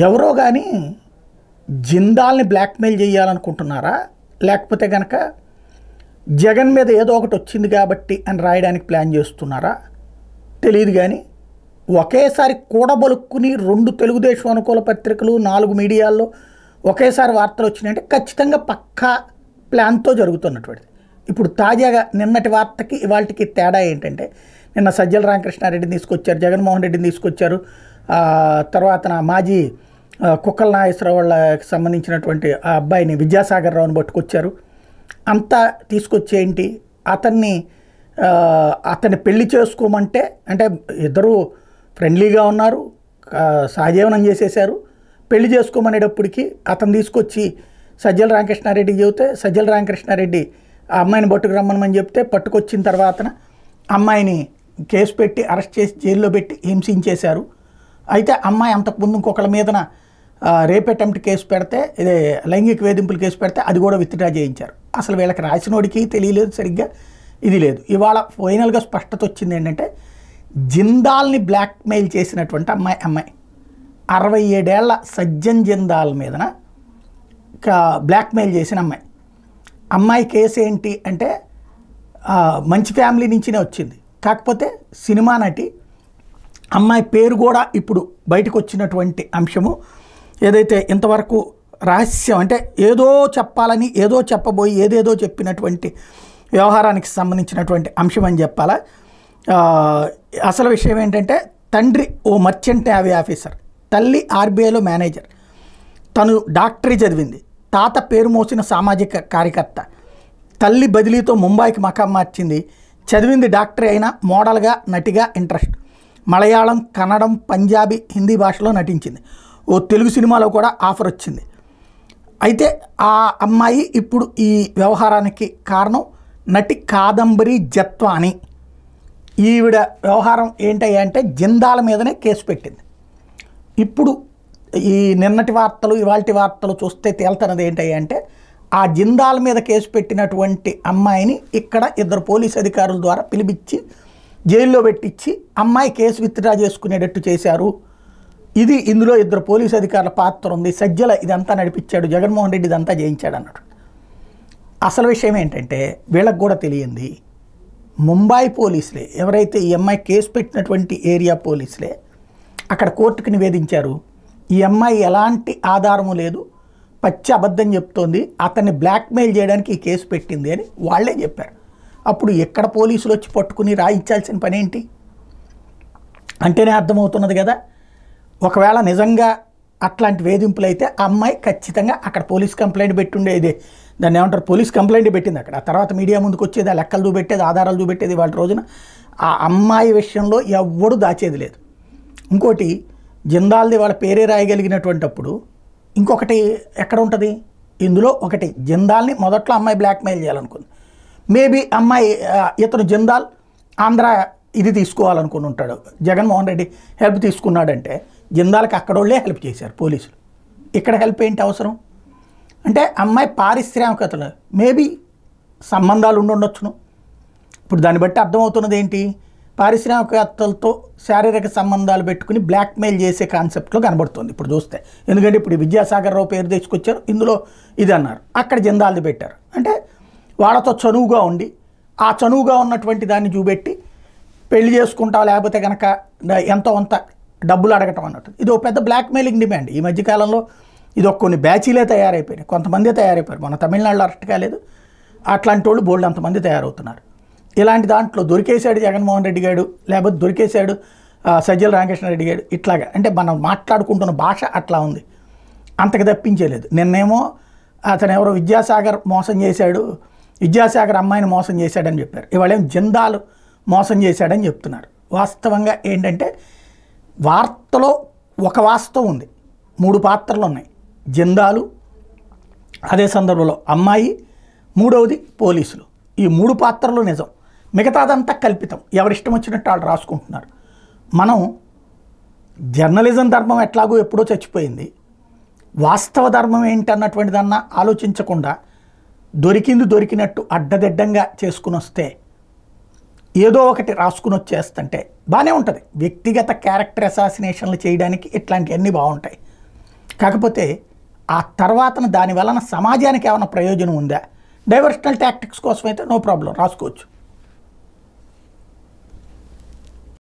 ఎవరో కానీ జిందాల్ని బ్లాక్మెయిల్ చేయాలనుకుంటున్నారా, లేకపోతే కనుక జగన్ మీద ఏదో ఒకటి వచ్చింది కాబట్టి అని రాయడానికి ప్లాన్ చేస్తున్నారా తెలియదు. కానీ ఒకేసారి కూడబలుక్కుని 2 తెలుగుదేశం అనుకూల పత్రికలు 4 మీడియాల్లో ఒకేసారి వార్తలు వచ్చినాయంటే ఖచ్చితంగా పక్కా ప్లాన్తో జరుగుతున్నటువంటిది. ఇప్పుడు తాజాగా నిన్నటి వార్తకి ఇవాళకి తేడా ఏంటంటే, నిన్న సజ్జల రామకృష్ణారెడ్డిని తీసుకొచ్చారు, జగన్మోహన్ రెడ్డిని తీసుకొచ్చారు, తర్వాత మాజీ కుక్కల నాగేశ్వరరావు వాళ్ళకి సంబంధించినటువంటి ఆ అబ్బాయిని విద్యాసాగర్ రావుని పట్టుకొచ్చారు. అంతా తీసుకొచ్చేంటి అతన్ని పెళ్లి చేసుకోమంటే, అంటే ఇద్దరు ఫ్రెండ్లీగా ఉన్నారు, సహజీవనం చేసేశారు. పెళ్లి చేసుకోమనేటప్పటికి అతను తీసుకొచ్చి సజ్జల రామకృష్ణారెడ్డికి చెబితే సజ్జల రామకృష్ణారెడ్డి ఆ అమ్మాయిని పట్టుకురమ్మని చెప్తే పట్టుకొచ్చిన తర్వాత అమ్మాయిని కేసు పెట్టి అరెస్ట్ చేసి జైల్లో పెట్టి హింసించేశారు. అయితే అమ్మాయి అంతకుముందు ఇంకొకళ్ళ మీదన రేప్ అటెంప్ట్ కేసు పెడితే, ఇదే లైంగిక వేధింపులు కేసు పెడితే అది కూడా విత్డ్రా చేయించారు. అసలు వీళ్ళకి రాసినోడికి తెలియలేదు సరిగ్గా, ఇది లేదు. ఇవాళ ఫైనల్గా స్పష్టత వచ్చింది ఏంటంటే, జిందాల్ని బ్లాక్మెయిల్ చేసినటువంటి అమ్మాయి 67 ఏళ్ల సజ్జన్ జిందాల్ మీదన బ్లాక్మెయిల్ చేసిన అమ్మాయి కేసు ఏంటి అంటే, మంచి ఫ్యామిలీ నుంచినే వచ్చింది. కాకపోతే సినిమా నటి అమ్మాయి పేరు కూడా ఇప్పుడు బయటకు వచ్చినటువంటి అంశము. ఏదైతే ఇంతవరకు రహస్యం అంటే ఏదో చెప్పాలని ఏదో చెప్పబోయి ఏదేదో చెప్పినటువంటి వ్యవహారానికి సంబంధించినటువంటి అంశం అని చెప్పాలా. అసలు విషయం ఏంటంటే, తండ్రి ఓ మర్చెంట్ నేవీ ఆఫీసర్, తల్లి ఆర్బీఐలో మేనేజర్, తను డాక్టరీ చదివింది, తాత పేరు మోసిన సామాజిక కార్యకర్త, తల్లి బదిలీతో ముంబైకి మకాం మార్చింది, చదివింది డాక్టరీ అయినా మోడల్గా నటిగా ఇంట్రెస్ట్, మలయాళం కన్నడం పంజాబీ హిందీ భాషలో నటించింది, ఓ తెలుగు సినిమాలో కూడా ఆఫర్ వచ్చింది. అయితే ఆ అమ్మాయి ఇప్పుడు ఈ వ్యవహారానికి కారణం నటి కాదంబరి జత్వాని. ఈవిడ వ్యవహారం ఏంటయ్యా అంటే, జిందాల మీదనే కేసు పెట్టింది. ఇప్పుడు ఈ నిన్నటి వార్తలు ఇవాల్టి వార్తలు చూస్తే తేల్తున్నది ఏంటయ్యా అంటే, ఆ జిందాల్ మీద కేసు పెట్టినటువంటి అమ్మాయిని ఇక్కడ 2 పోలీసు అధికారుల ద్వారా పిలిపించి జైల్లో పెట్టించి అమ్మాయి కేసు విత్డ్రా చేసుకునేటట్టు చేశారు. ఇది ఇందులో 2 పోలీసు అధికారుల పాత్ర ఉంది. సజ్జల ఇదంతా నడిపించాడు, జగన్మోహన్ రెడ్డి ఇదంతా చేయించాడు అన్నట్టు. అసలు విషయం ఏంటంటే, వీళ్ళకి కూడా తెలియంది, ముంబై పోలీసులే ఎవరైతే ఈ అమ్మాయి కేసు పెట్టినటువంటి ఏరియా పోలీసులే అక్కడ కోర్టుకు నివేదించారు, ఈ అమ్మాయి ఎలాంటి ఆధారము లేదు, పచ్చి అబద్ధం చెప్తోంది, అతన్ని బ్లాక్మెయిల్ చేయడానికి ఈ కేసు పెట్టింది అని వాళ్ళే చెప్పారు. అప్పుడు ఎక్కడ పోలీసులు వచ్చి పట్టుకుని రాయించాల్సిన పని ఏంటి అంటేనే అర్థమవుతున్నది కదా. ఒకవేళ నిజంగా అట్లాంటి వేధింపులు అయితే ఆ అమ్మాయి ఖచ్చితంగా అక్కడ పోలీస్ కంప్లైంట్ పెట్టుండేది, దాన్ని ఏమంటారు పోలీస్ కంప్లైంట్ పెట్టింది అక్కడ. ఆ తర్వాత మీడియా ముందుకు వచ్చేది, ఆ లెక్కలు చూపెట్టేది, ఆధారాలు చూపెట్టేది. వాళ్ళ రోజున ఆ అమ్మాయి విషయంలో ఎవ్వడూ దాచేది లేదు. ఇంకోటి, జిందాల్ది వాళ్ళ పేరే రాయగలిగినటువంటిప్పుడు ఇంకొకటి ఎక్కడ ఉంటుంది ఇందులో, ఒకటి జిందాల్ని మొదట్లో అమ్మాయి బ్లాక్మెయిల్ చేయాలనుకుంది. మేబీ అమ్మాయి ఇతను జిందాల్ ఆంధ్ర ఇది తీసుకోవాలనుకుని ఉంటాడు, జగన్మోహన్ రెడ్డి హెల్ప్ తీసుకున్నాడంటే జిందాల్కి అక్కడోళ్ళే హెల్ప్ చేశారు పోలీసులు. ఇక్కడ హెల్ప్ ఏంటి అవసరం అంటే, అమ్మాయి పారిశ్రామికతలు మేబీ సంబంధాలు ఉండొచ్చును. ఇప్పుడు దాన్ని బట్టి అర్థమవుతున్నది ఏంటి, పారిశ్రామికవేత్తలతో శారీరక సంబంధాలు పెట్టుకుని బ్లాక్మెయిల్ చేసే కాన్సెప్ట్లో కనబడుతుంది ఇప్పుడు చూస్తే. ఎందుకంటే ఇప్పుడు విద్యాసాగర్ రావు పేరు తీసుకొచ్చారు, ఇందులో ఇది అన్నారు, అక్కడ జిందాల్ది పెట్టారు. అంటే వాళ్ళతో చనువుగా ఉండి ఆ చనువుగా ఉన్నటువంటి దాన్ని చూపెట్టి పెళ్లి చేసుకుంటావు లేకపోతే కనుక ఎంతో అంత డబ్బులు అడగటం అన్నట్టు. ఇది ఒక పెద్ద బ్లాక్మెయిలింగ్ డిమాండ్. ఈ మధ్యకాలంలో ఇది ఒక కొన్ని బ్యాచీలే తయారైపోయినాయి, కొంతమందే తయారైపోయారు. మన తమిళనాడులో అరెస్ట్ కాలేదు, అట్లాంటి వాళ్ళు బోల్డ్ అంతమంది తయారవుతున్నారు. ఇలాంటి దాంట్లో దొరికేశాడు జగన్మోహన్ రెడ్డి గారు, లేకపోతే దొరికేశాడు సజ్జల రామకృష్ణారెడ్డి గారు, ఇట్లాగా. అంటే మనం మాట్లాడుకుంటున్న భాష అట్లా ఉంది, అంతకు తప్పించేలేదు. నిన్నేమో అతను ఎవరో విద్యాసాగర్ మోసం చేశాడు, విద్యాసాగర్ అమ్మాయిని మోసం చేశాడని చెప్పారు, ఇవాళేం జిందాల్ మోసం చేశాడని చెప్తున్నారు. వాస్తవంగా ఏంటంటే, వార్తలో ఒక వాస్తవం ఉంది, 3 పాత్రలు ఉన్నాయి, జిందాలు, అదే సందర్భంలో అమ్మాయి, మూడవది పోలీసులు. ఈ 3 పాత్రలు నిజం, మిగతాదంతా కల్పితం, ఎవరిష్టం వచ్చినట్టు వాళ్ళు రాసుకుంటున్నారు. మనం జర్నలిజం ధర్మం ఎట్లాగో ఎప్పుడో చచ్చిపోయింది, వాస్తవ ధర్మం ఏంటన్నటువంటి దాన్ని ఆలోచించకుండా దొరికినట్టు అడ్డదిడ్డంగా చేసుకుని వస్తే ఏదో ఒకటి రాసుకుని వచ్చేస్తుంటే బాగానే ఉంటుంది. వ్యక్తిగత క్యారెక్టర్ అసాసినేషన్లు చేయడానికి ఇట్లాంటివన్నీ బాగుంటాయి. కాకపోతే ఆ తర్వాతన దాని వలన సమాజానికి ఏమైనా ప్రయోజనం ఉందా? డైవర్షనల్ టాక్టిక్స్ కోసం అయితే నో ప్రాబ్లం, రాసుకోవచ్చు.